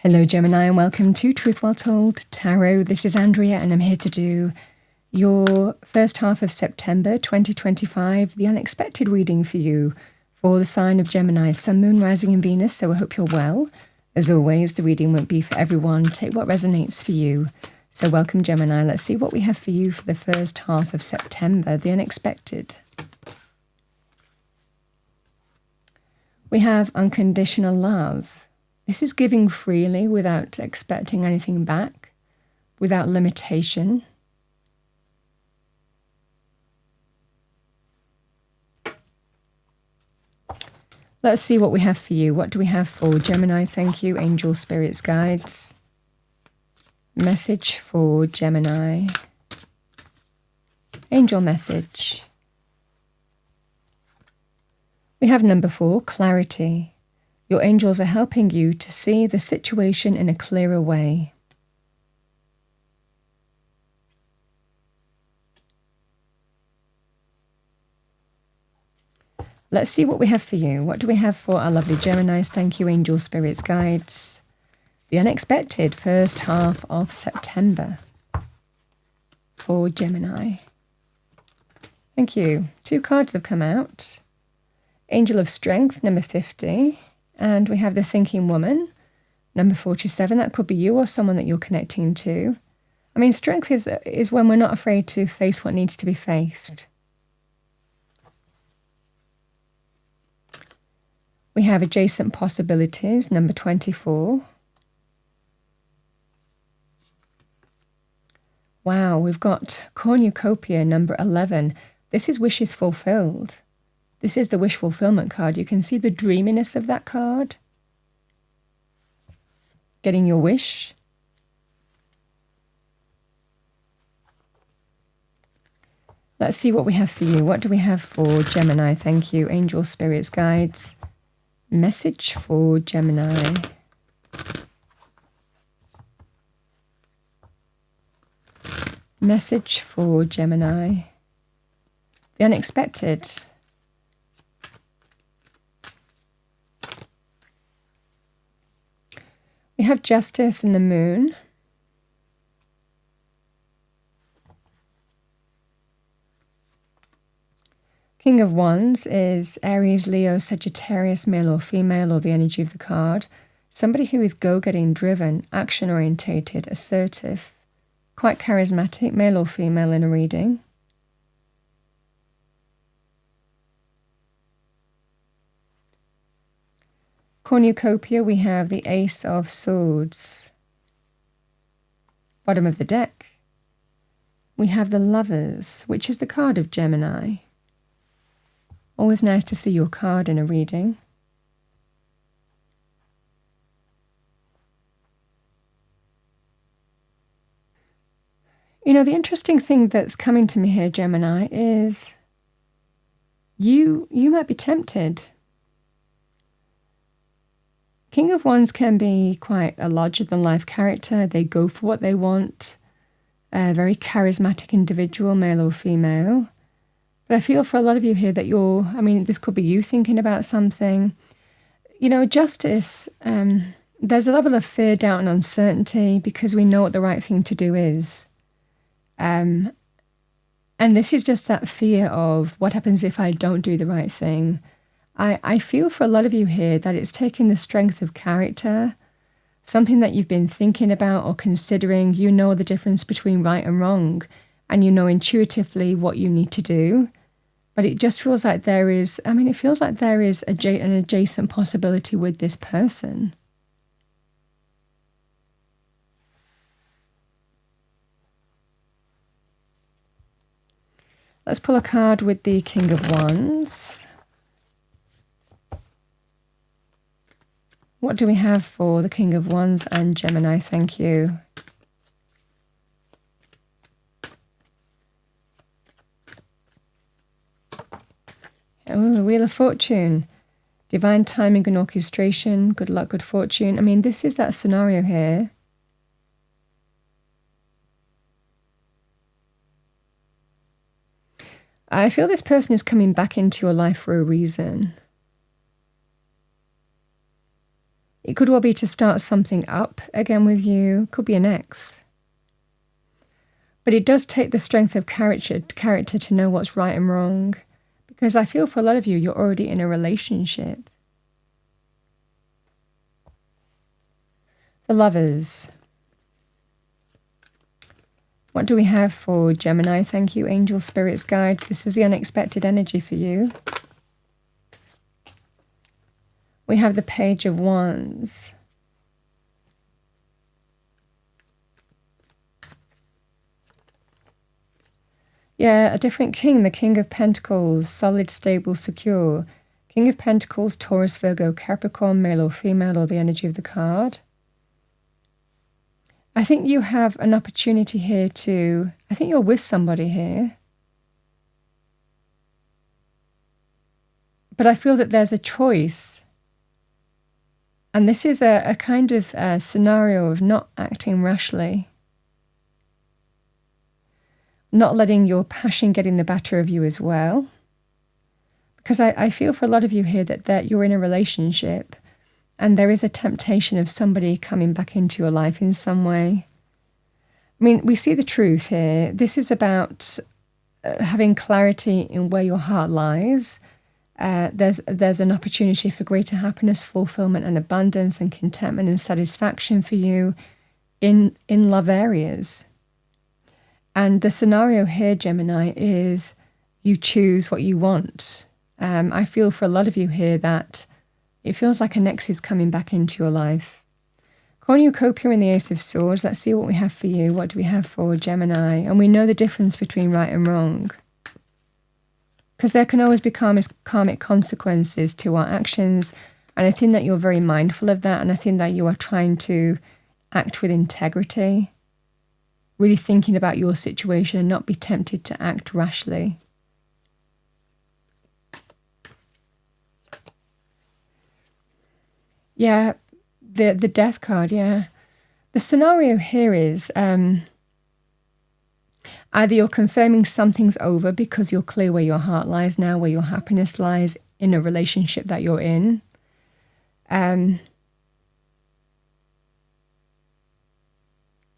Hello Gemini and welcome to Truth Well Told Tarot. This is Andrea and I'm here to do your first half of September 2025, the unexpected reading for you for the sign of Gemini, Sun, Moon, Rising and Venus, so I hope you're well. As always, the reading won't be for everyone. Take what resonates for you. So welcome Gemini. Let's see what we have for you for the first half of September, the unexpected. We have unconditional love. This is giving freely without expecting anything back, without limitation. Let's see what we have for you. What do we have for Gemini? Thank you, angel, spirits, guides. Message for Gemini. Angel message. We have number 4, clarity. Your angels are helping you to see the situation in a clearer way. Let's see what we have for you. What do we have for our lovely Geminis? Thank you, angel, spirits, guides. The unexpected first half of September for Gemini. Thank you. 2 cards have come out. Angel of Strength, number 50. And we have the Thinking Woman, number 47. That could be you or someone that you're connecting to. I mean, strength is when we're not afraid to face what needs to be faced. We have Adjacent Possibilities, number 24. Wow, we've got Cornucopia, number 11. This is Wishes Fulfilled. This is the wish fulfillment card. You can see the dreaminess of that card. Getting your wish. Let's see what we have for you. What do we have for Gemini? Thank you, angel, spirits, guides. Message for Gemini. Message for Gemini. The unexpected. We have Justice and the Moon. King of Wands is Aries, Leo, Sagittarius, male or female, or the energy of the card. Somebody who is go-getting, driven, action-orientated, assertive, quite charismatic, male or female in a reading. Cornucopia, we have the Ace of Swords. Bottom of the deck, we have the Lovers, which is the card of Gemini. Always nice to see your card in a reading. You know, the interesting thing that's coming to me here, Gemini, is you might be tempted. King of Wands can be quite a larger-than-life character. They go for what they want. A very charismatic individual, male or female. But I feel for a lot of you here that this could be you thinking about something. You know, Justice, there's a level of fear, doubt and uncertainty because we know what the right thing to do is. And this is just that fear of what happens if I don't do the right thing. I feel for a lot of you here that it's taking the strength of character, something that you've been thinking about or considering. You know the difference between right and wrong, and you know intuitively what you need to do. But it just feels like there is, it feels like there is an adjacent possibility with this person. Let's pull a card with the King of Wands. What do we have for the King of Wands and Gemini? Thank you. Oh, the Wheel of Fortune. Divine timing and orchestration. Good luck, good fortune. This is that scenario here. I feel this person is coming back into your life for a reason. It could well be to start something up again with you. Could be an ex. But it does take the strength of character to know what's right and wrong. Because I feel for a lot of you, you're already in a relationship. The Lovers. What do we have for Gemini? Thank you, angel, spirits, guides. This is the unexpected energy for you. We have the Page of Wands. Yeah, a different king, the King of Pentacles, solid, stable, secure. King of Pentacles, Taurus, Virgo, Capricorn, male or female, or the energy of the card. I think you have an opportunity here I think you're with somebody here. But I feel that there's a choice. And this is a kind of scenario of not acting rashly. Not letting your passion get in the better of you as well. Because I feel for a lot of you here that you're in a relationship and there is a temptation of somebody coming back into your life in some way. I mean, we see the truth here. This is about having clarity in where your heart lies. There's an opportunity for greater happiness, fulfillment and abundance and contentment and satisfaction for you in love areas. And the scenario here, Gemini, is you choose what you want. I feel for a lot of you here that it feels like an ex is coming back into your life. Cornucopia and the Ace of Swords. Let's see what we have for you. What do we have for Gemini? And we know the difference between right and wrong. Because there can always be karmic consequences to our actions. And I think that you're very mindful of that. And I think that you are trying to act with integrity. Really thinking about your situation and not be tempted to act rashly. Yeah, the Death card, yeah. The scenario here is either you're confirming something's over because you're clear where your heart lies now, where your happiness lies in a relationship that you're in.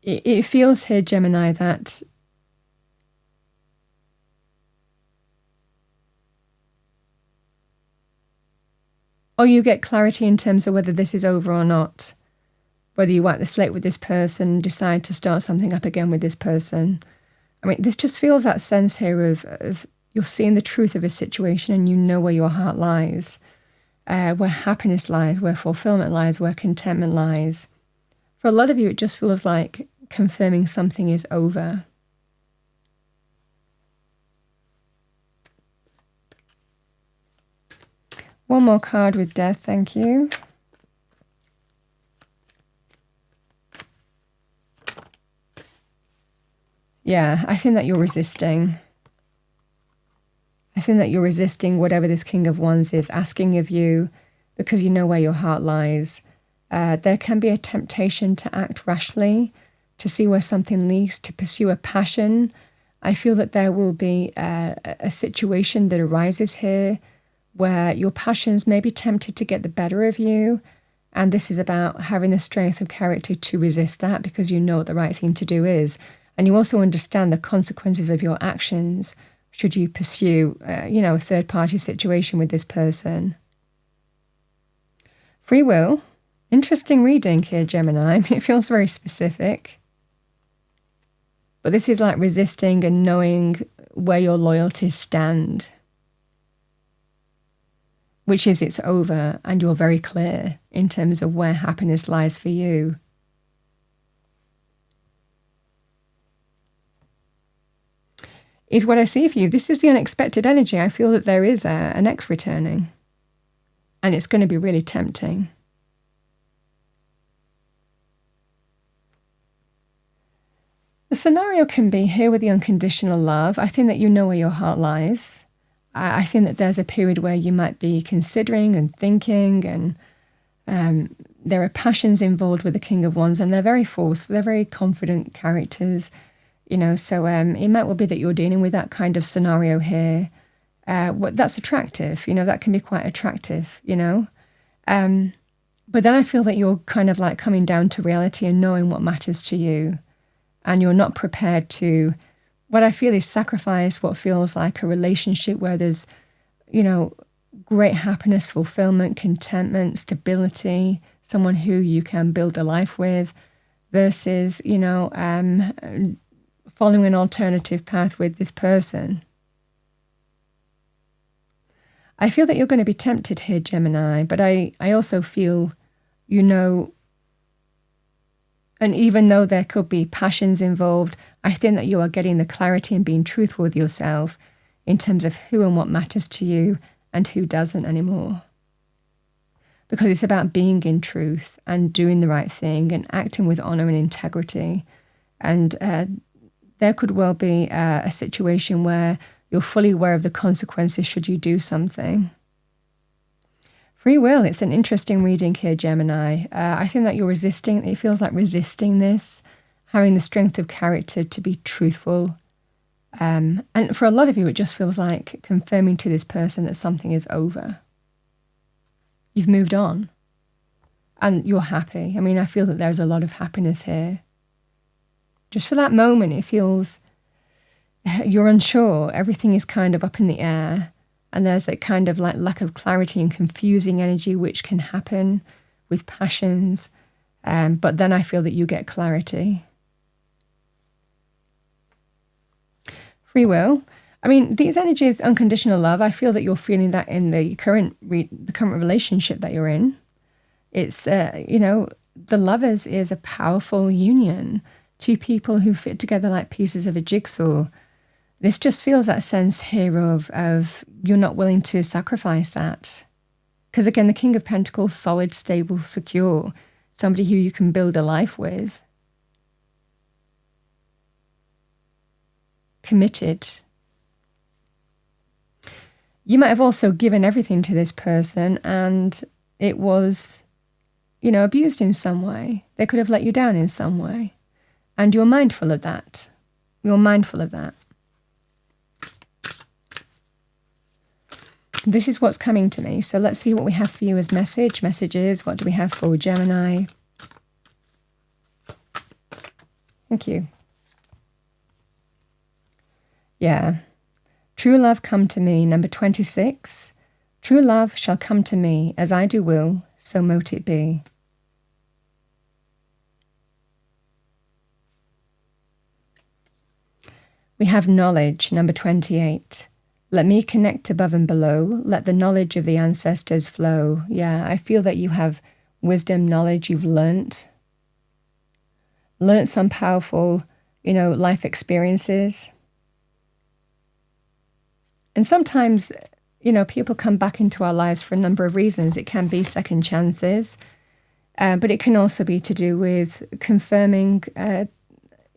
It feels here, Gemini, that or you get clarity in terms of whether this is over or not, whether you wipe the slate with this person, decide to start something up again with this person. I mean, this just feels that sense here of you're seeing the truth of a situation and you know where your heart lies, where happiness lies, where fulfillment lies, where contentment lies. For a lot of you, it just feels like confirming something is over. One more card with Death, thank you. Yeah, I think that you're resisting. I think that you're resisting whatever this King of Wands is asking of you because you know where your heart lies. There can be a temptation to act rashly, to see where something leads, to pursue a passion. I feel that there will be a situation that arises here where your passions may be tempted to get the better of you. And this is about having the strength of character to resist that because you know what the right thing to do is. And you also understand the consequences of your actions should you pursue, a third-party situation with this person. Free will. Interesting reading here, Gemini. It feels very specific. But this is like resisting and knowing where your loyalties stand. Which is it's over and you're very clear in terms of where happiness lies for you. Is what I see for you. This is the unexpected energy. I feel that there is an ex returning. And it's going to be really tempting. The scenario can be here with the unconditional love. I think that you know where your heart lies. I think that there's a period where you might be considering and thinking and there are passions involved with the King of Wands and they're very forceful, they're very confident characters, so it might well be that you're dealing with that kind of scenario here. That's attractive, that can be quite attractive, But But then I feel that you're kind of like coming down to reality and knowing what matters to you. And you're not prepared to, what I feel is sacrifice what feels like a relationship where there's, great happiness, fulfillment, contentment, stability, someone who you can build a life with versus, following an alternative path with this person. I feel that you're going to be tempted here, Gemini, but I also feel, and even though there could be passions involved, I think that you are getting the clarity and being truthful with yourself in terms of who and what matters to you and who doesn't anymore. Because it's about being in truth and doing the right thing and acting with honor and integrity. And there could well be a situation where you're fully aware of the consequences should you do something. Free will, it's an interesting reading here, Gemini. I think that you're resisting, it feels like resisting this, having the strength of character to be truthful. And for a lot of you, it just feels like confirming to this person that something is over. You've moved on and you're happy. I mean, I feel that there's a lot of happiness here. Just for that moment, it feels you're unsure. Everything is kind of up in the air. And there's that kind of like lack of clarity and confusing energy, which can happen with passions. But then I feel that you get clarity. Free will. I mean, these energies, unconditional love, I feel that you're feeling that in the current relationship that you're in. It's, the lovers is a powerful union. Two people who fit together like pieces of a jigsaw. This just feels that sense here of you're not willing to sacrifice that. Because again, the King of Pentacles, solid, stable, secure. Somebody who you can build a life with. Committed. You might have also given everything to this person and it was, abused in some way. They could have let you down in some way. And you're mindful of that. You're mindful of that. This is what's coming to me. So let's see what we have for you as messages. What do we have for Gemini? Thank you. Yeah. True love come to me, number 26. True love shall come to me, as I do will, so mote it be. We have knowledge, number 28. Let me connect above and below. Let the knowledge of the ancestors flow. Yeah, I feel that you have wisdom, knowledge, you've learnt some powerful, life experiences. And sometimes, people come back into our lives for a number of reasons. It can be second chances, but it can also be to do with confirming,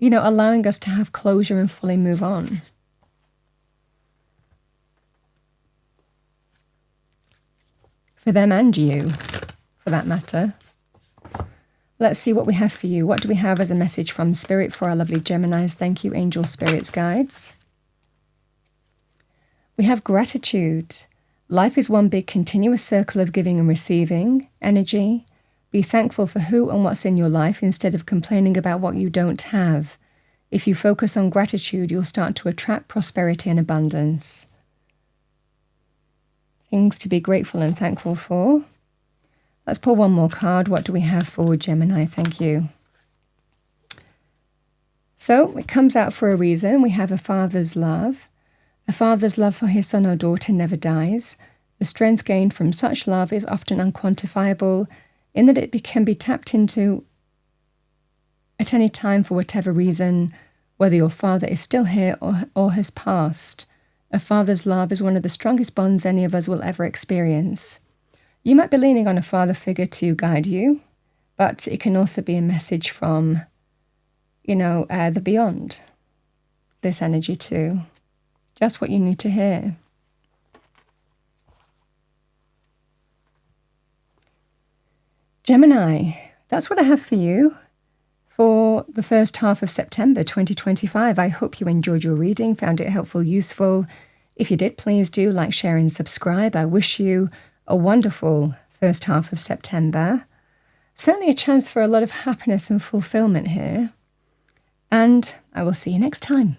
allowing us to have closure and fully move on. For them and you, for that matter. Let's see what we have for you. What do we have as a message from Spirit for our lovely Geminis? Thank you, angels, spirits, guides. We have gratitude. Life is one big continuous circle of giving and receiving energy. Be thankful for who and what's in your life instead of complaining about what you don't have. If you focus on gratitude, you'll start to attract prosperity and abundance. Things to be grateful and thankful for. Let's pull one more card. What do we have for Gemini? Thank you. So it comes out for a reason. We have a father's love. A father's love for his son or daughter never dies. The strength gained from such love is often unquantifiable in that it can be tapped into at any time for whatever reason, whether your father is still here or has passed. A father's love is one of the strongest bonds any of us will ever experience. You might be leaning on a father figure to guide you, but it can also be a message from, the beyond. This energy too. Just what you need to hear. Gemini, that's what I have for you for the first half of September 2025. I hope you enjoyed your reading, found it helpful, useful. If you did, please do like, share and subscribe. I wish you a wonderful first half of September. Certainly a chance for a lot of happiness and fulfillment here. And I will see you next time.